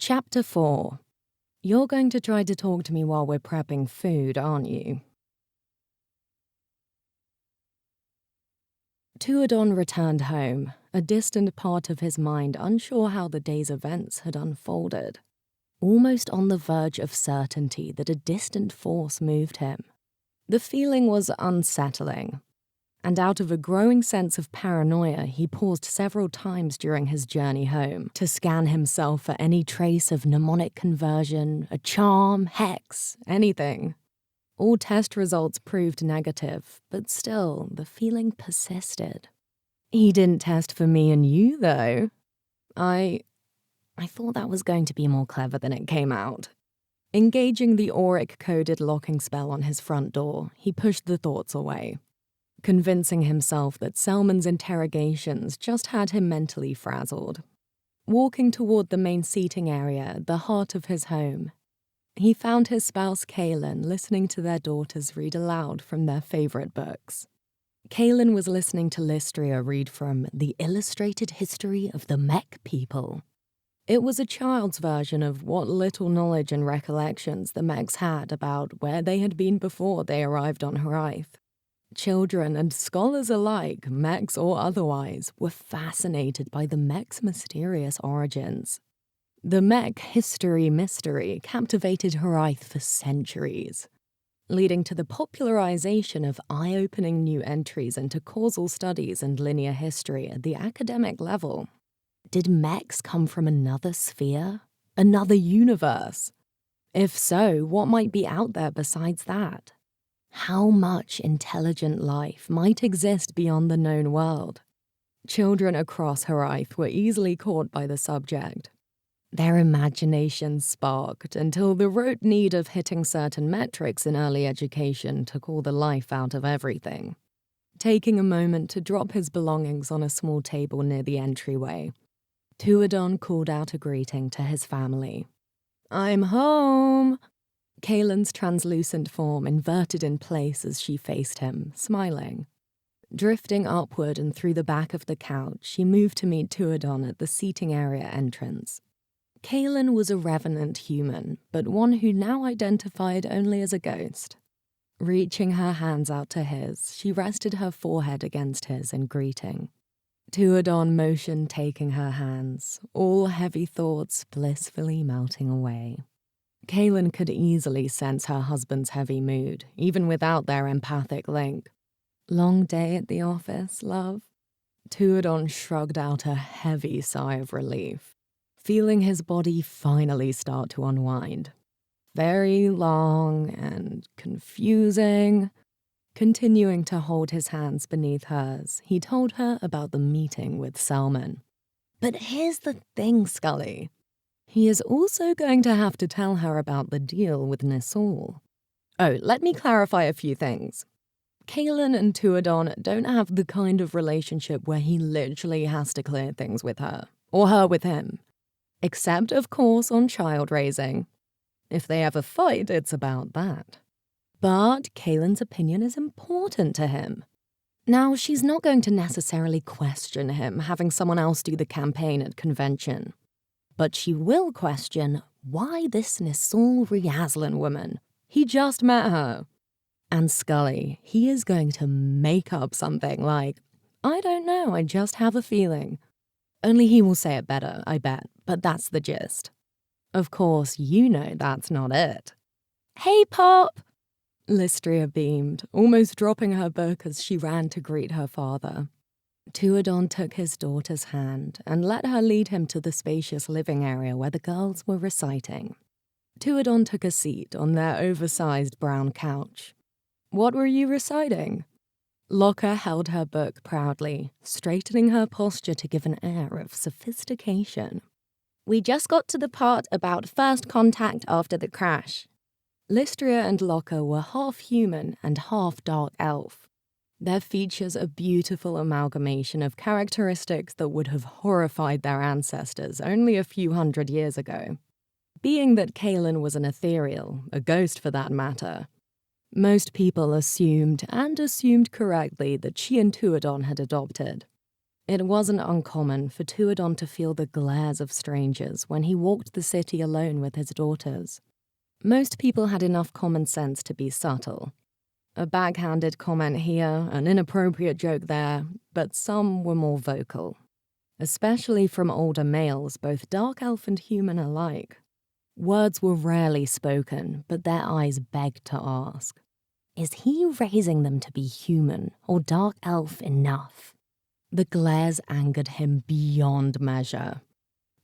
Chapter 4. You're going to try to talk to me while we're prepping food, aren't you? Tuadon returned home, a distant part of his mind unsure how the day's events had unfolded, almost on the verge of certainty that a distant force moved him. The feeling was unsettling, and out of a growing sense of paranoia, he paused several times during his journey home to scan himself for any trace of mnemonic conversion, a charm, hex, anything. All test results proved negative, but still, the feeling persisted. He didn't test for me and you, though. I thought that was going to be more clever than it came out. Engaging the auric-coded locking spell on his front door, he pushed the thoughts away, convincing himself that Selman's interrogations just had him mentally frazzled. Walking toward the main seating area, the heart of his home, he found his spouse Kaylin listening to their daughters read aloud from their favorite books. Kaylin was listening to Lystria read from The Illustrated History of the Mech People. It was a child's version of what little knowledge and recollections the mechs had about where they had been before they arrived on Haraith. Children and scholars alike, mechs or otherwise, were fascinated by the mechs' mysterious origins. The mech history mystery captivated Haraith for centuries, leading to the popularization of eye-opening new entries into causal studies and linear history at the academic level. Did mechs come from another sphere? Another universe? If so, what might be out there besides that? How much intelligent life might exist beyond the known world? Children across Haraith were easily caught by the subject. Their imaginations sparked until the rote need of hitting certain metrics in early education took all the life out of everything. Taking a moment to drop his belongings on a small table near the entryway, Tuadon called out a greeting to his family. "I'm home!" Kaylin's translucent form inverted in place as she faced him, smiling. Drifting upward and through the back of the couch, she moved to meet Tuadon at the seating area entrance. Kaylin was a revenant human, but one who now identified only as a ghost. Reaching her hands out to his, she rested her forehead against his in greeting. Tuadon motioned, taking her hands, all heavy thoughts blissfully melting away. Kaylin could easily sense her husband's heavy mood, even without their empathic link. "Long day at the office, love?" Tuadon shrugged out a heavy sigh of relief, feeling his body finally start to unwind. Very long and confusing. Continuing to hold his hands beneath hers, he told her about the meeting with Selman. But here's the thing, Scully. He is also going to have to tell her about the deal with Nisul. Oh, let me clarify a few things. Kaylin and Tuadon don't have the kind of relationship where he literally has to clear things with her, or her with him. Except, of course, on child raising. If they ever fight, it's about that. But Kaylin's opinion is important to him. Now, she's not going to necessarily question him having someone else do the campaign at convention. But she will question why this Nisul Riazlan woman. He just met her. And Scully, he is going to make up something like, "I don't know, I just have a feeling." Only he will say it better, I bet, but that's the gist. Of course, you know that's not it. "Hey, Pop!" Lystria beamed, almost dropping her book as she ran to greet her father. Tuadon took his daughter's hand and let her lead him to the spacious living area where the girls were reciting. Tuadon took a seat on their oversized brown couch. "What were you reciting?" Locker held her book proudly, straightening her posture to give an air of sophistication. "We just got to the part about first contact after the crash." Lystria and Locker were half human and half dark elf. Their features a beautiful amalgamation of characteristics that would have horrified their ancestors only a few hundred years ago. Being that Kaylin was an ethereal, a ghost for that matter, most people assumed, and assumed correctly, that she and Tuadon had adopted. It wasn't uncommon for Tuadon to feel the glares of strangers when he walked the city alone with his daughters. Most people had enough common sense to be subtle. A backhanded comment here, an inappropriate joke there, but some were more vocal. Especially from older males, both dark elf and human alike. Words were rarely spoken, but their eyes begged to ask, is he raising them to be human or dark elf enough? The glares angered him beyond measure,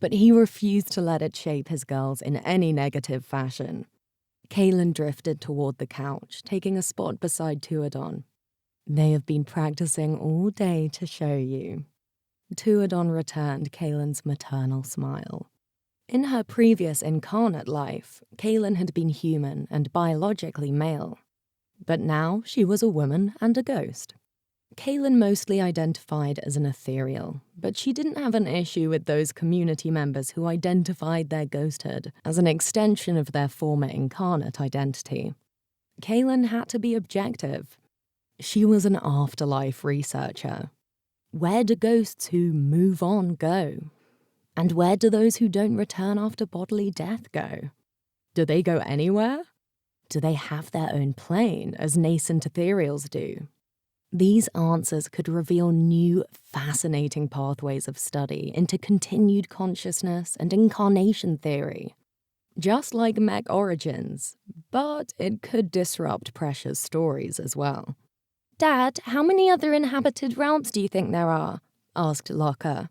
but he refused to let it shape his girls in any negative fashion. Kaelin drifted toward the couch, taking a spot beside Tuadon. They have been practicing all day to show you. Tuadon returned Kaelin's maternal smile. In her previous incarnate life, Kaelin had been human and biologically male. But now she was a woman and a ghost. Kaelin mostly identified as an ethereal, but she didn't have an issue with those community members who identified their ghosthood as an extension of their former incarnate identity. Kaelin had to be objective. She was an afterlife researcher. Where do ghosts who move on go? And where do those who don't return after bodily death go? Do they go anywhere? Do they have their own plane, as nascent ethereals do? These answers could reveal new, fascinating pathways of study into continued consciousness and incarnation theory. Just like mech origins, but it could disrupt precious stories as well. "Dad, how many other inhabited realms do you think there are?" asked Locke,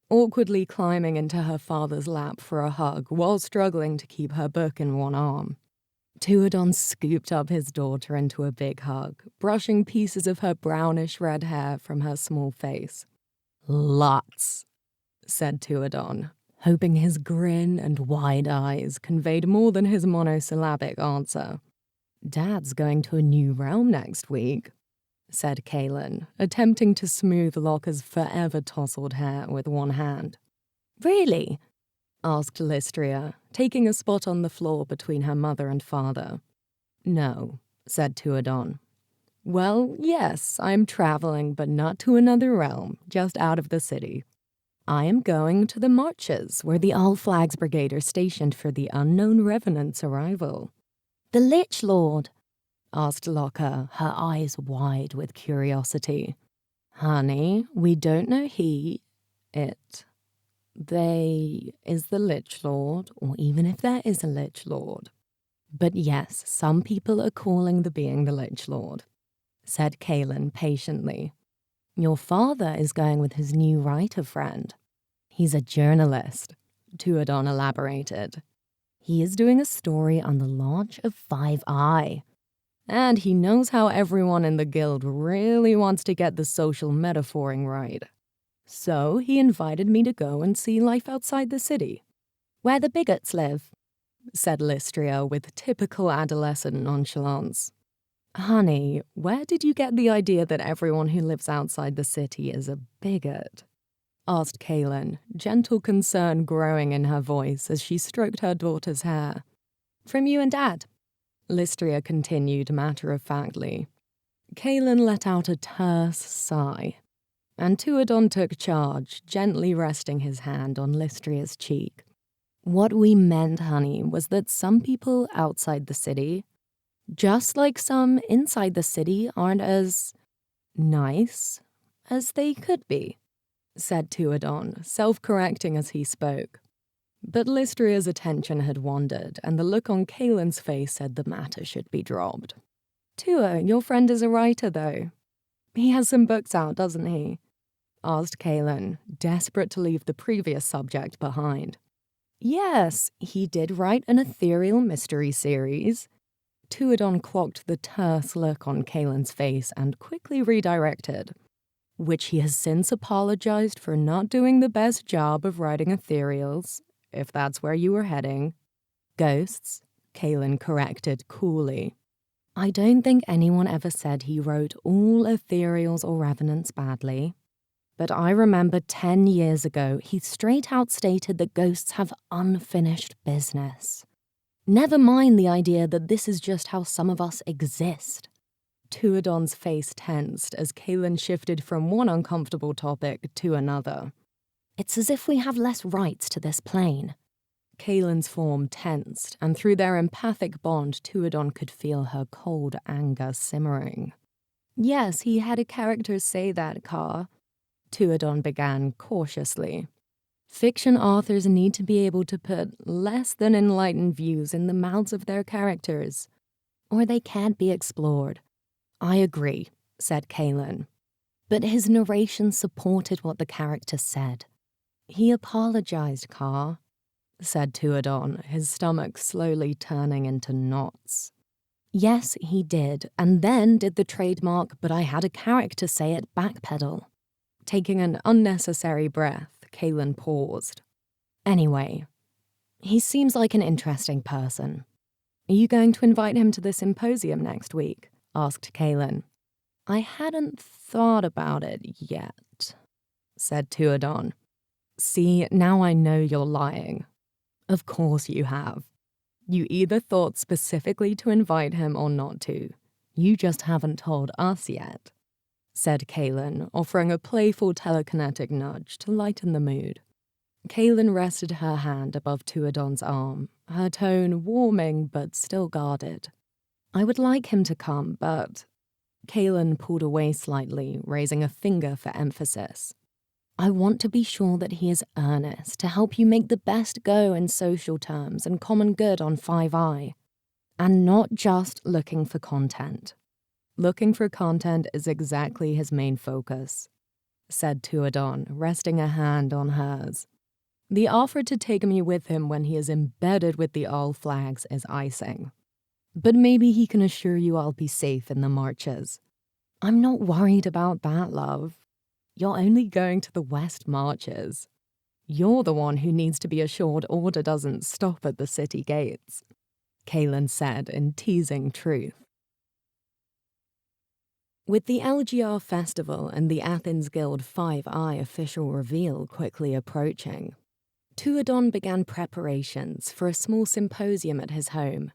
awkwardly climbing into her father's lap for a hug while struggling to keep her book in one arm. Tuadon scooped up his daughter into a big hug, brushing pieces of her brownish-red hair from her small face. "Lots," said Tuadon, hoping his grin and wide eyes conveyed more than his monosyllabic answer. "Dad's going to a new realm next week," said Kaelin, attempting to smooth Locke's forever tousled hair with one hand. "Really?" asked Lystria, taking a spot on the floor between her mother and father. "No," said Tuadon. "Well, yes, I'm traveling, but not to another realm, just out of the city. I am going to the Marches, where the All Flags Brigade are stationed for the unknown Revenant's arrival." "The Lich Lord?" asked Locke, her eyes wide with curiosity. "Honey, we don't know they is the Lich Lord, or even if there is a Lich Lord. But yes, some people are calling the being the Lich Lord," said Kaelin patiently. "Your father is going with his new writer friend. He's a journalist," Tuadon elaborated. "He is doing a story on the launch of 5i. And he knows how everyone in the guild really wants to get the social metaphoring right. So he invited me to go and see life outside the city." "Where the bigots live," said Lystria with typical adolescent nonchalance. "Honey, where did you get the idea that everyone who lives outside the city is a bigot?" asked Kaelin, gentle concern growing in her voice as she stroked her daughter's hair. "From you and Dad," Lystria continued matter-of-factly. Kaelin let out a terse sigh, and Tuadon took charge, gently resting his hand on Lystria's cheek. "What we meant, honey, was that some people outside the city, just like some inside the city, aren't as nice as they could be," said Tuadon, self-correcting as he spoke. But Lystria's attention had wandered, and the look on Kaelin's face said the matter should be dropped. "Tua, your friend is a writer, though. He has some books out, doesn't he?" asked Kaelin, desperate to leave the previous subject behind. "Yes, he did write an ethereal mystery series." Tuadon clocked the terse look on Kaelin's face and quickly redirected. "Which he has since apologized for not doing the best job of writing ethereals, if that's where you were heading." "Ghosts," Kaelin corrected coolly. "I don't think anyone ever said he wrote all ethereals or revenants badly. But I remember 10 years ago, he straight out stated that ghosts have unfinished business. Never mind the idea that this is just how some of us exist. Tuadon's face tensed as Kaelin shifted from one uncomfortable topic to another. It's as if we have less rights to this plane. Kaelin's form tensed, and through their empathic bond, Tuadon could feel her cold anger simmering. Yes, he had a character say that, Car. Tuadon began cautiously. Fiction authors need to be able to put less than enlightened views in the mouths of their characters, or they can't be explored. I agree, said Kaelin. But his narration supported what the character said. He apologized, Car, said Tuadon, his stomach slowly turning into knots. Yes, he did, and then did the trademark, but I had a character say it backpedal. Taking an unnecessary breath, Kaelin paused. Anyway, he seems like an interesting person. Are you going to invite him to the symposium next week? Asked Kaelin. I hadn't thought about it yet, said Tuadon. See, now I know you're lying. Of course you have. You either thought specifically to invite him or not to. You just haven't told us yet, said Kaelin, offering a playful telekinetic nudge to lighten the mood. Kaelin rested her hand above Tuadon's arm, her tone warming but still guarded. I would like him to come, but... Kaelin pulled away slightly, raising a finger for emphasis. I want to be sure that he is earnest to help you make the best go in social terms and common good on 5i, and not just looking for content. Looking for content is exactly his main focus, said Tuadon, resting a hand on hers. The offer to take me with him when he is embedded with the All Flags is icing. But maybe he can assure you I'll be safe in the marches. I'm not worried about that, love. You're only going to the West Marches. You're the one who needs to be assured order doesn't stop at the city gates, Kaelin said in teasing truth. With the LGR Festival and the Athens Guild 5i official reveal quickly approaching, Tuadon began preparations for a small symposium at his home,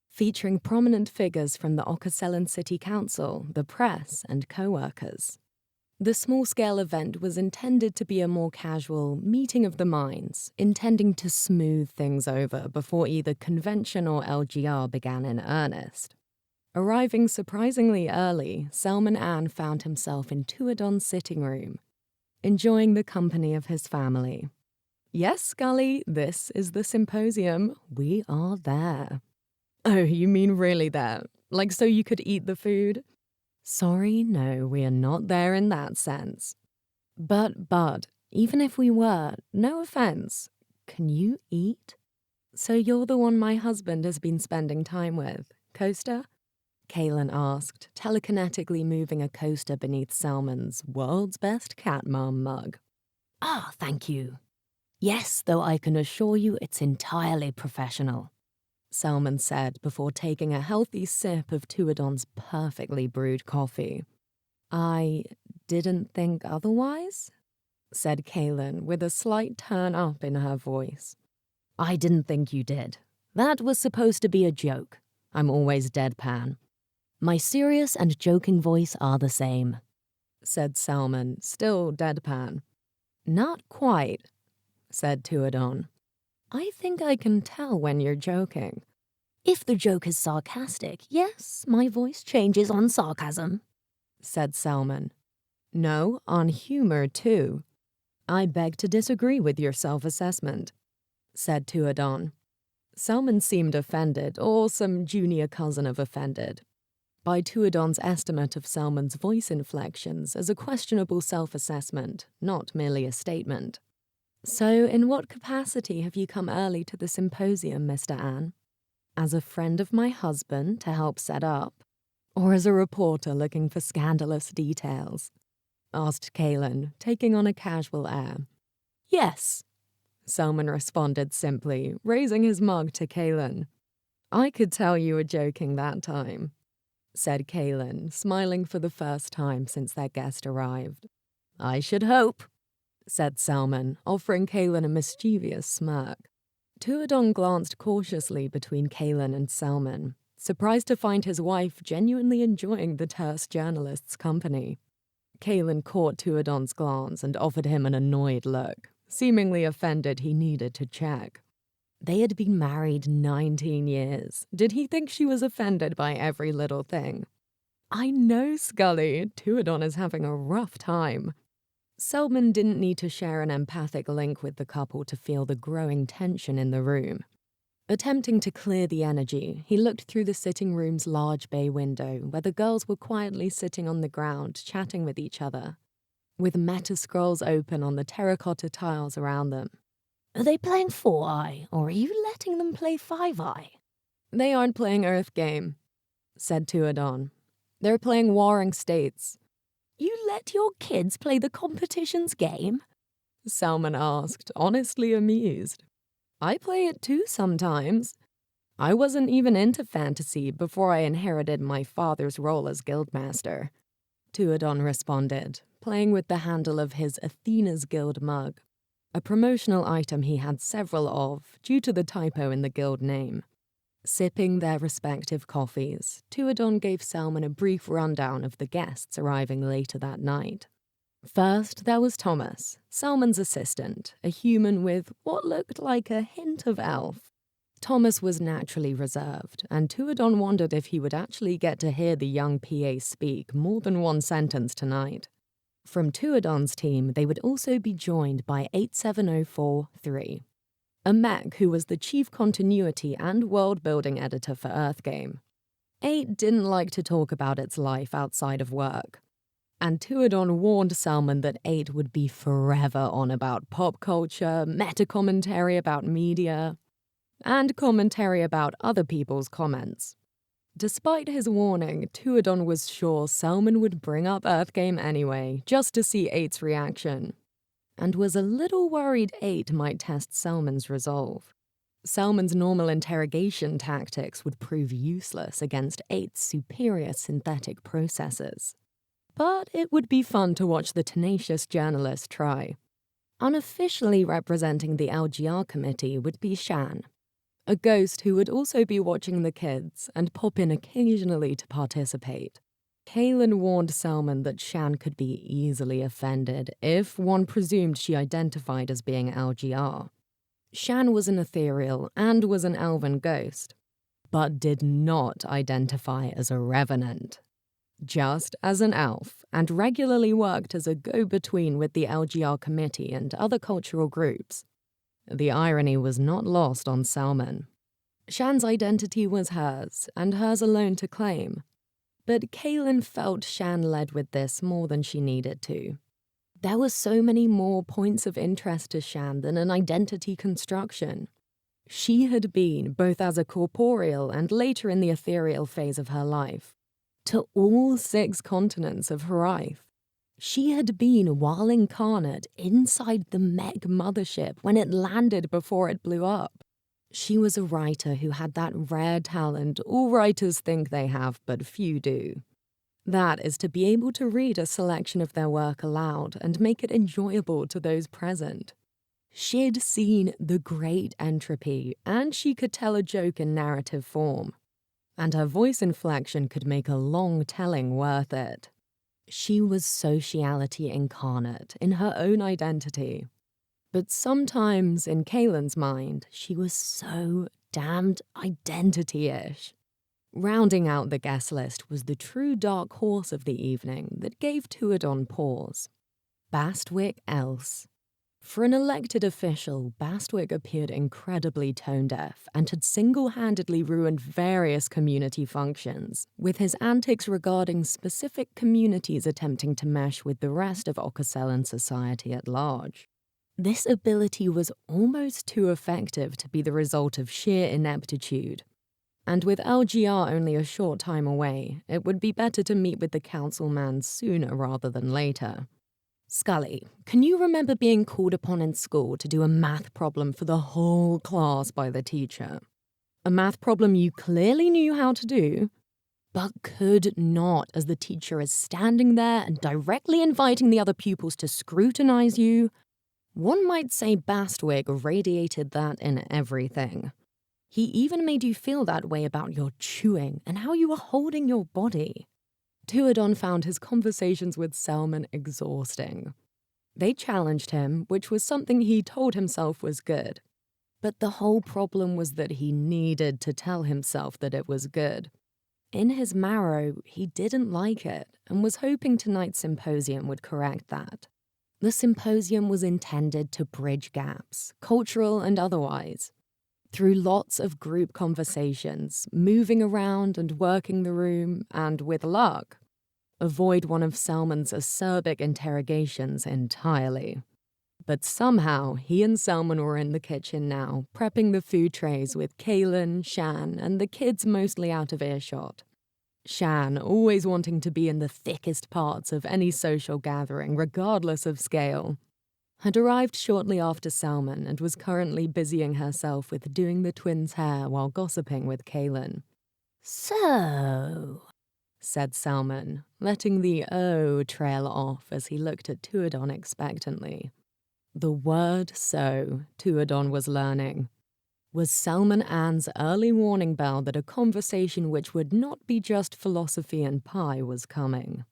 featuring prominent figures from the Ocoselen City Council, the press, and co-workers. The small-scale event was intended to be a more casual meeting of the minds, intending to smooth things over before either convention or LGR began in earnest. Arriving surprisingly early, Selman Ann found himself in Tuadon's sitting room, enjoying the company of his family. Yes, Scully, this is the symposium. We are there. Oh, you mean really there? Like so you could eat the food? Sorry, no, we are not there in that sense. But, Bud, even if we were, no offense, can you eat? So you're the one my husband has been spending time with, Coaster? Kaelin asked, telekinetically moving a coaster beneath Selman's world's best cat mom mug. Ah, thank you. Yes, though I can assure you it's entirely professional, Selman said before taking a healthy sip of Tuadon's perfectly brewed coffee. I didn't think otherwise, said Kaelin with a slight turn up in her voice. I didn't think you did. That was supposed to be a joke. I'm always deadpan. My serious and joking voice are the same, said Selman, still deadpan. Not quite, said Tuadon. I think I can tell when you're joking. If the joke is sarcastic, yes, my voice changes on sarcasm, said Selman. No, on humor, too. I beg to disagree with your self-assessment, said Tuadon. Selman seemed offended, or some junior cousin of offended, by Tuadon's estimate of Selman's voice inflections as a questionable self-assessment, not merely a statement. So, in what capacity have you come early to the symposium, Mr. Ann? As a friend of my husband to help set up? Or as a reporter looking for scandalous details? Asked Kaelin, taking on a casual air. Yes, Selman responded simply, raising his mug to Kaelin. I could tell you were joking that time, said Kaelin, smiling for the first time since their guest arrived. I should hope, said Selman, offering Kaelin a mischievous smirk. Tuadon glanced cautiously between Kaelin and Selman, surprised to find his wife genuinely enjoying the terse journalist's company. Kaelin caught Tuadon's glance and offered him an annoyed look, seemingly offended he needed to check. They had been married 19 years. Did he think she was offended by every little thing? I know, Scully. Tuadon is having a rough time. Selman didn't need to share an empathic link with the couple to feel the growing tension in the room. Attempting to clear the energy, he looked through the sitting room's large bay window where the girls were quietly sitting on the ground chatting with each other, with meta-scrolls open on the terracotta tiles around them. Are they playing 4-Eye, or are you letting them play 5-Eye? They aren't playing Earth Game, said Tuadon. They're playing Warring States. You let your kids play the competition's game? Selman asked, honestly amused. I play it too sometimes. I wasn't even into fantasy before I inherited my father's role as guildmaster. Tuadon responded, playing with the handle of his Athena's Guild mug, a promotional item he had several of due to the typo in the guild name. Sipping their respective coffees, Tuadon gave Selman a brief rundown of the guests arriving later that night. First, there was Thomas, Selman's assistant, a human with what looked like a hint of elf. Thomas was naturally reserved, and Tuadon wondered if he would actually get to hear the young PA speak more than one sentence tonight. From Tuadon's team, they would also be joined by 87043, a mech who was the chief continuity and world-building editor for Earthgame. 8 didn't like to talk about its life outside of work, and Tuadon warned Selman that 8 would be forever on about pop culture, meta-commentary about media, and commentary about other people's comments. Despite his warning, Tuadon was sure Selman would bring up Earthgame anyway, just to see 8's reaction, and was a little worried 8 might test Selman's resolve. Selman's normal interrogation tactics would prove useless against 8's superior synthetic processes. But it would be fun to watch the tenacious journalist try. Unofficially representing the LGR committee would be Shan, a ghost who would also be watching the kids and pop in occasionally to participate. Kaelin warned Selman that Shan could be easily offended if one presumed she identified as being LGR. Shan was an ethereal and was an elven ghost, but did not identify as a revenant. Just as an elf, and regularly worked as a go-between with the LGR committee and other cultural groups. The irony was not lost on Selman. Shan's identity was hers, and hers alone to claim. But Kaelin felt Shan led with this more than she needed to. There were so many more points of interest to Shan than an identity construction. She had been, both as a corporeal and later in the ethereal phase of her life, to all 6 continents of Haraith. She had been, while incarnate, inside the mech mothership when it landed before it blew up. She was a writer who had that rare talent all writers think they have, but few do. That is to be able to read a selection of their work aloud and make it enjoyable to those present. She'd seen The Great Entropy, and she could tell a joke in narrative form. And her voice inflection could make a long telling worth it. She was sociality incarnate in her own identity. But sometimes, in Kaelin's mind, she was so damned identity-ish. Rounding out the guest list was the true dark horse of the evening that gave Tuadon pause. Bastwick Else. For an elected official, Bastwick appeared incredibly tone-deaf and had single-handedly ruined various community functions, with his antics regarding specific communities attempting to mesh with the rest of Occasellan society at large. This ability was almost too effective to be the result of sheer ineptitude. And with LGR only a short time away, it would be better to meet with the councilman sooner rather than later. Scully, can you remember being called upon in school to do a math problem for the whole class by the teacher? A math problem you clearly knew how to do, but could not, as the teacher is standing there and directly inviting the other pupils to scrutinize you? One might say Bastwick radiated that in everything. He even made you feel that way about your chewing and how you were holding your body. Tuadon found his conversations with Selman exhausting. They challenged him, which was something he told himself was good. But the whole problem was that he needed to tell himself that it was good. In his marrow, he didn't like it and was hoping tonight's symposium would correct that. The symposium was intended to bridge gaps, cultural and otherwise. Through lots of group conversations, moving around and working the room, and with luck, avoid one of Selman's acerbic interrogations entirely. But somehow, he and Selman were in the kitchen now, prepping the food trays with Kaylin, Shan, and the kids mostly out of earshot. Shan, always wanting to be in the thickest parts of any social gathering, regardless of scale, had arrived shortly after Selman and was currently busying herself with doing the twins' hair while gossiping with Kaylin. "So," said Selman, letting the "oh" trail off as he looked at Tuadon expectantly. The word "so" Tuadon was learning was Selman Ann's early warning bell that a conversation which would not be just philosophy and pie was coming.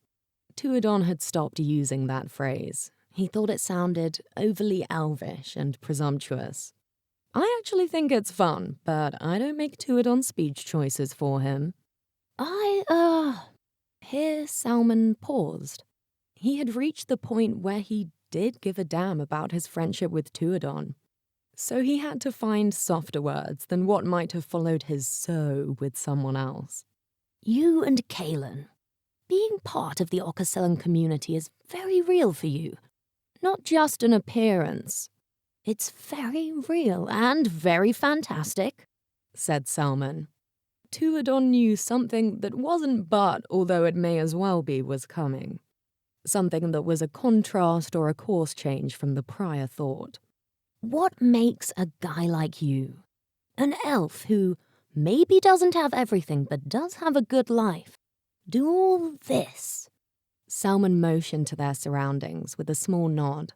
Tuadon had stopped using that phrase. He thought it sounded overly elvish and presumptuous. I actually think it's fun, but I don't make Tuadon's speech choices for him. Here Selman paused. He had reached the point where he did give a damn about his friendship with Tuadon. So he had to find softer words than what might have followed his "so" with someone else. "You and Kaylin, being part of the Occasellan community is very real for you. Not just an appearance. It's very real and very fantastic," said Selman. Tuadon knew something that wasn't but, although it may as well be, was coming. Something that was a contrast or a course change from the prior thought. What makes a guy like you, an elf who maybe doesn't have everything but does have a good life, do all this? Selman motioned to their surroundings with a small nod,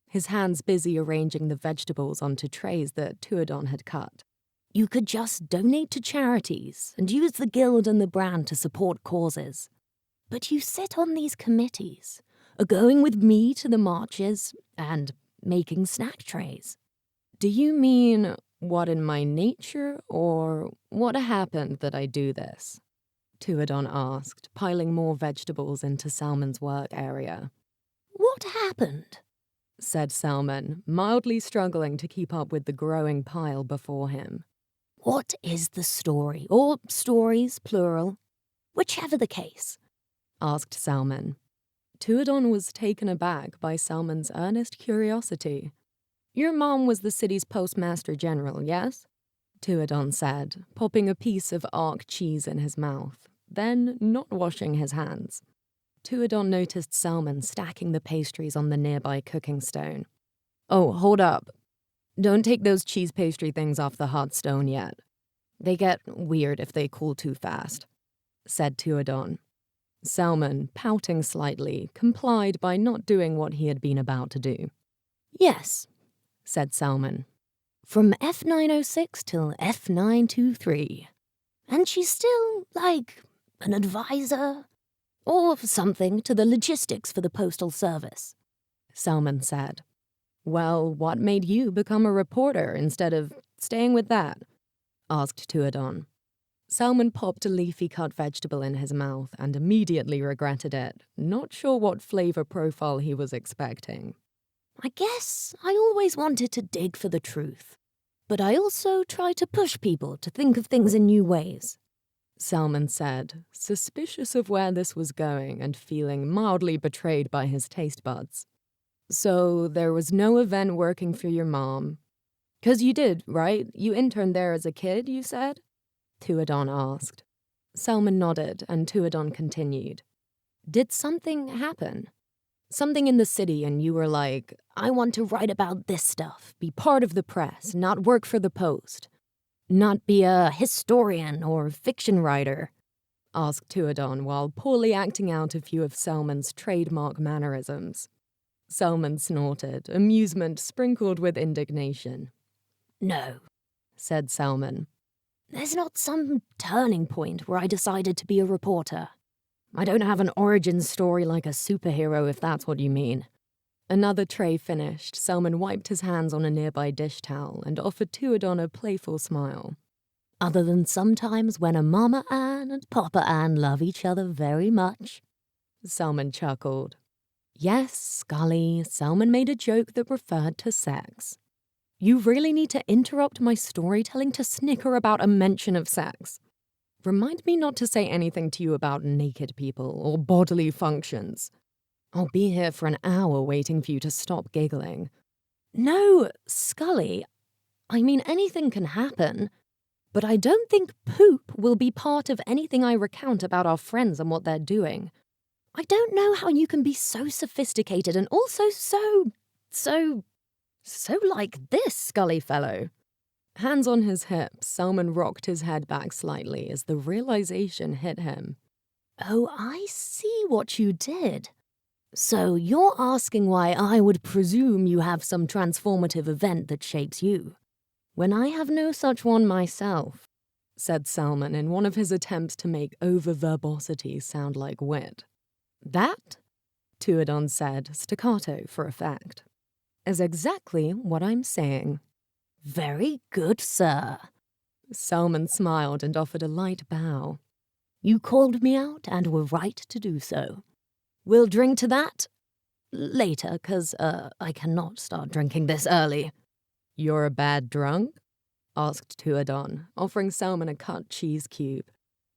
his hands busy arranging the vegetables onto trays that Tuadon had cut. You could just donate to charities and use the guild and the brand to support causes. But you sit on these committees, are going with me to the marches, and making snack trays. Do you mean what in my nature, or what happened that I do this? Tuadon asked, piling more vegetables into Selman's work area. What happened? Said Selman, mildly struggling to keep up with the growing pile before him. What is the story, or stories, plural? Whichever the case, asked Selman. Tuadon was taken aback by Selman's earnest curiosity. Your mom was the city's postmaster general, yes? Tuadon said, popping a piece of arc cheese in his mouth, then not washing his hands. Tuadon noticed Selman stacking the pastries on the nearby cooking stone. Oh, hold up. Don't take those cheese pastry things off the hot stone yet. They get weird if they cool too fast, said Tuadon. Selman, pouting slightly, complied by not doing what he had been about to do. Yes, said Selman. From F906 till F923. And she's still, like, an advisor or something to the logistics for the postal service, Selman said. Well, what made you become a reporter instead of staying with that? Asked Tuadon. Selman popped a leafy cut vegetable in his mouth and immediately regretted it, not sure what flavor profile he was expecting. I guess I always wanted to dig for the truth, but I also try to push people to think of things in new ways, Selman said, suspicious of where this was going and feeling mildly betrayed by his taste buds. So there was no event working for your mom. 'Cause you did, right? You interned there as a kid, you said? Tuadon asked. Selman nodded, and Tuadon continued. Did something happen? Something in the city and you were like, I want to write about this stuff, be part of the press, not work for the Post. Not be a historian or fiction writer, asked Tuadon while poorly acting out a few of Selman's trademark mannerisms. Selman snorted, amusement sprinkled with indignation. No, said Selman. There's not some turning point where I decided to be a reporter. I don't have an origin story like a superhero, if that's what you mean. Another tray finished, Selman wiped his hands on a nearby dish towel and offered Tuadon a playful smile. Other than sometimes when a Mama Ann and Papa Ann love each other very much. Selman chuckled. Yes, Scully, Selman made a joke that referred to sex. You really need to interrupt my storytelling to snicker about a mention of sex. Remind me not to say anything to you about naked people or bodily functions. I'll be here for an hour waiting for you to stop giggling. No, Scully. I mean, anything can happen. But I don't think poop will be part of anything I recount about our friends and what they're doing. I don't know how you can be so sophisticated and also so like this, Scully fellow. Hands on his hips, Selman rocked his head back slightly as the realization hit him. Oh, I see what you did. So you're asking why I would presume you have some transformative event that shapes you, when I have no such one myself, said Selman in one of his attempts to make over-verbosity sound like wit. That, Tuadon said, staccato for effect, is exactly what I'm saying. Very good, sir. Selman smiled and offered a light bow. You called me out and were right to do so. We'll drink to that later, 'cause I cannot start drinking this early. You're a bad drunk? Asked Tuadon, offering Selman a cut cheese cube.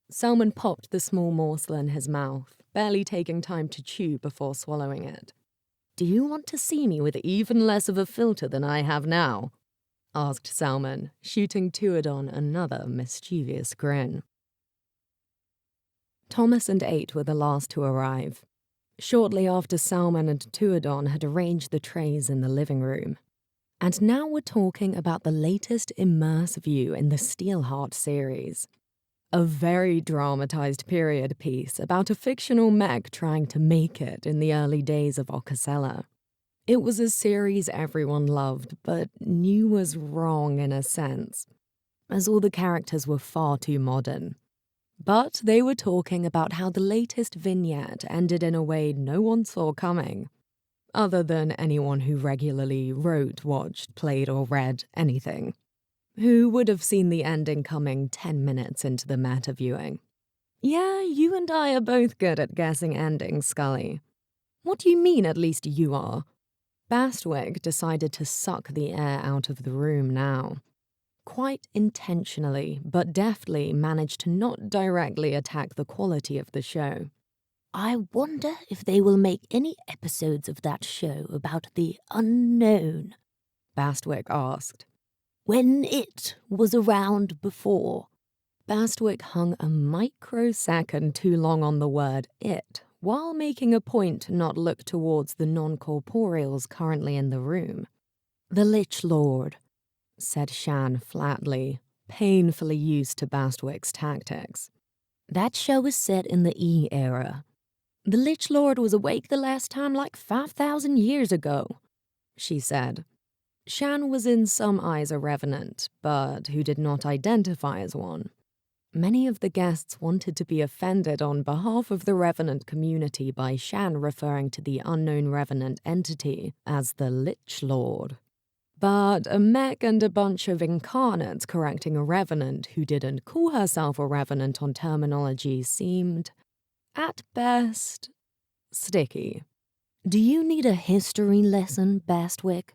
Selman popped the small morsel in his mouth, barely taking time to chew before swallowing it. Do you want to see me with even less of a filter than I have now? Asked Selman, shooting Tuadon another mischievous grin. Thomas and 8 were the last to arrive. Shortly after Selman and Tuadon had arranged the trays in the living room. And now we're talking about the latest Immerse view in the Steelheart series. A very dramatized period piece about a fictional mech trying to make it in the early days of Okasela. It was a series everyone loved, but knew was wrong in a sense, as all the characters were far too modern. But they were talking about how the latest vignette ended in a way no one saw coming, other than anyone who regularly wrote, watched, played, or read anything, who would have seen the ending coming 10 minutes into the meta viewing. Yeah, you and I are both good at guessing endings, Scully. What do you mean at least you are? Bastwick decided to suck the air out of the room now. Quite intentionally, but deftly managed to not directly attack the quality of the show. I wonder if they will make any episodes of that show about the unknown, Bastwick asked. When it was around before. Bastwick hung a microsecond too long on the word it, while making a point to not look towards the non-corporeals currently in the room. The Lich Lord, said Shan flatly, painfully used to Bastwick's tactics. That show is set in the E era. The Lich Lord was awake the last time like 5,000 years ago, she said. Shan was in some eyes a revenant, but who did not identify as one. Many of the guests wanted to be offended on behalf of the revenant community by Shan referring to the unknown revenant entity as the Lich Lord. But a mech and a bunch of incarnates correcting a revenant who didn't call herself a revenant on terminology seemed, at best, sticky. Do you need a history lesson, Bastwick?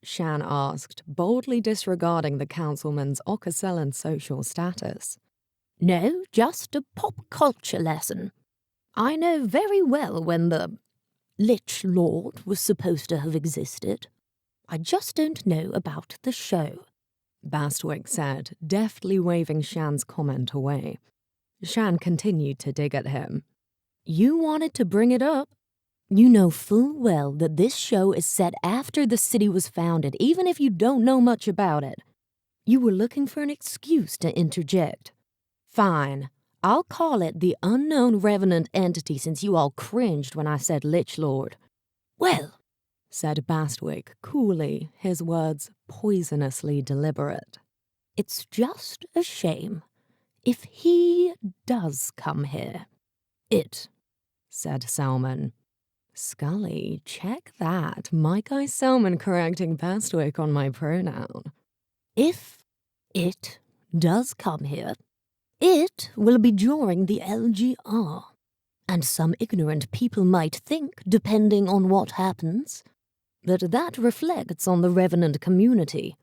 Shan asked, boldly disregarding the councilman's Okaselan social status. No, just a pop culture lesson. I know very well when the Lich Lord was supposed to have existed. I just don't know about the show, Bastwick said, deftly waving Shan's comment away. Shan continued to dig at him. You wanted to bring it up. You know full well that this show is set after the city was founded, even if you don't know much about it. You were looking for an excuse to interject. Fine. I'll call it the unknown revenant entity since you all cringed when I said Lich Lord. Well, said Bastwick coolly, his words poisonously deliberate. It's just a shame if he does come here. It, said Salmon. Scully, check that. My guy Salmon correcting Bastwick on my pronoun. If it does come here, it will be during the LGR. And some ignorant people might think, depending on what happens, that reflects on the Revenant community,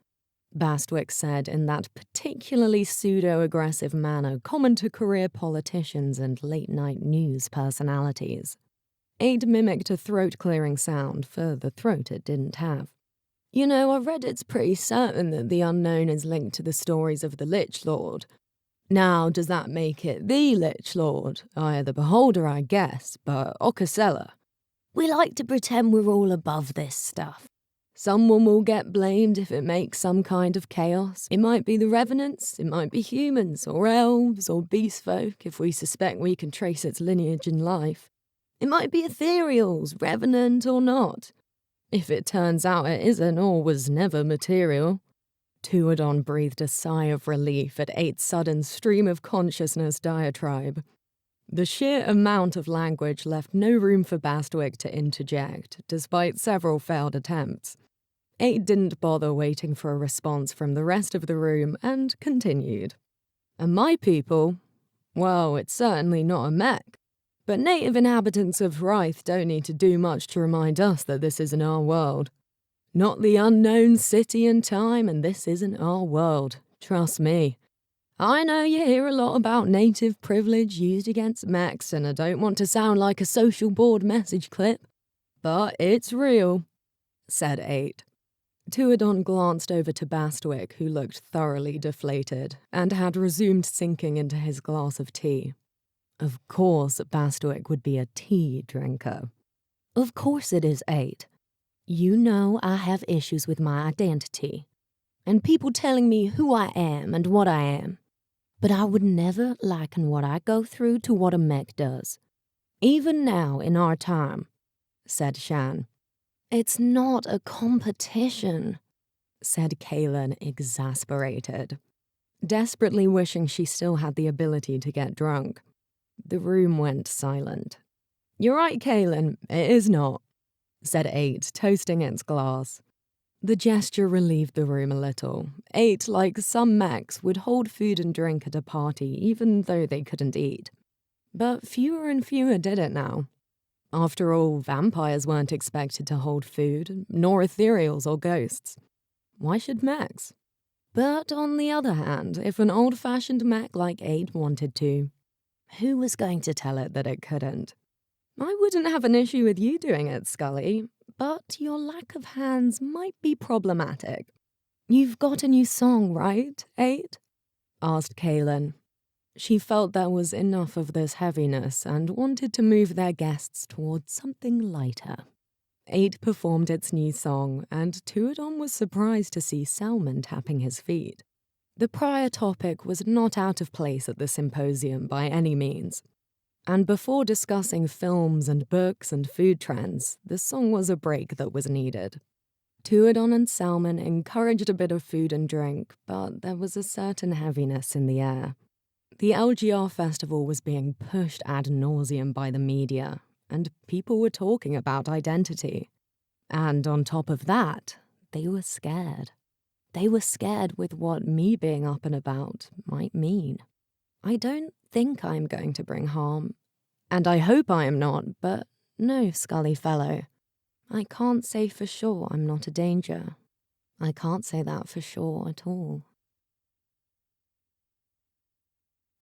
Bastwick said in that particularly pseudo-aggressive manner common to career politicians and late-night news personalities. Aid mimicked a throat-clearing sound for the throat it didn't have. You know, I read it's pretty certain that the unknown is linked to the stories of the Lich Lord. Now, does that make it the Lich Lord? Eye of the beholder, I guess, but Ocasella. We like to pretend we're all above this stuff. Someone will get blamed if it makes some kind of chaos. It might be the Revenants, it might be humans, or elves, or beast folk, if we suspect we can trace its lineage in life. It might be ethereals, revenant or not. If it turns out it isn't or was never material. Tuadon breathed a sigh of relief at Eight's sudden stream of consciousness diatribe. The sheer amount of language left no room for Bastwick to interject, despite several failed attempts. Eight didn't bother waiting for a response from the rest of the room and continued. And my people? Well, it's certainly not a mech. But native inhabitants of Rythe don't need to do much to remind us that this isn't our world. Not the unknown city and time, and this isn't our world. Trust me. I know you hear a lot about native privilege used against mechs, and I don't want to sound like a social board message clip, but it's real, said Eight. Tuadon glanced over to Bastwick, who looked thoroughly deflated, and had resumed sinking into his glass of tea. Of course, Bastwick would be a tea drinker. Of course it is, Eight. You know I have issues with my identity, and people telling me who I am and what I am. But I would never liken what I go through to what a mech does. Even now, in our time, said Shan. It's not a competition, said Kaelin, exasperated, desperately wishing she still had the ability to get drunk. The room went silent. You're right, Kaelin, it is not, said Eight, toasting its glass. The gesture relieved the room a little. Eight, like some mechs, would hold food and drink at a party even though they couldn't eat. But fewer and fewer did it now. After all, vampires weren't expected to hold food, nor ethereals or ghosts. Why should mechs? But on the other hand, if an old-fashioned mech like Eight wanted to, who was going to tell it that it couldn't? I wouldn't have an issue with you doing it, Scully, but your lack of hands might be problematic. You've got a new song, right, Eight? Asked Kaelin. She felt there was enough of this heaviness and wanted to move their guests towards something lighter. Eight performed its new song, and Tuadon was surprised to see Salmon tapping his feet. The prior topic was not out of place at the symposium by any means. And before discussing films and books and food trends, the song was a break that was needed. Tuadon and Salmon encouraged a bit of food and drink, but there was a certain heaviness in the air. The LGR festival was being pushed ad nauseum by the media, and people were talking about identity. And on top of that, they were scared. They were scared with what me being up and about might mean. I don't think I'm going to bring harm, and I hope I am not, but no, Scully fellow. I can't say for sure I'm not a danger. I can't say that for sure at all.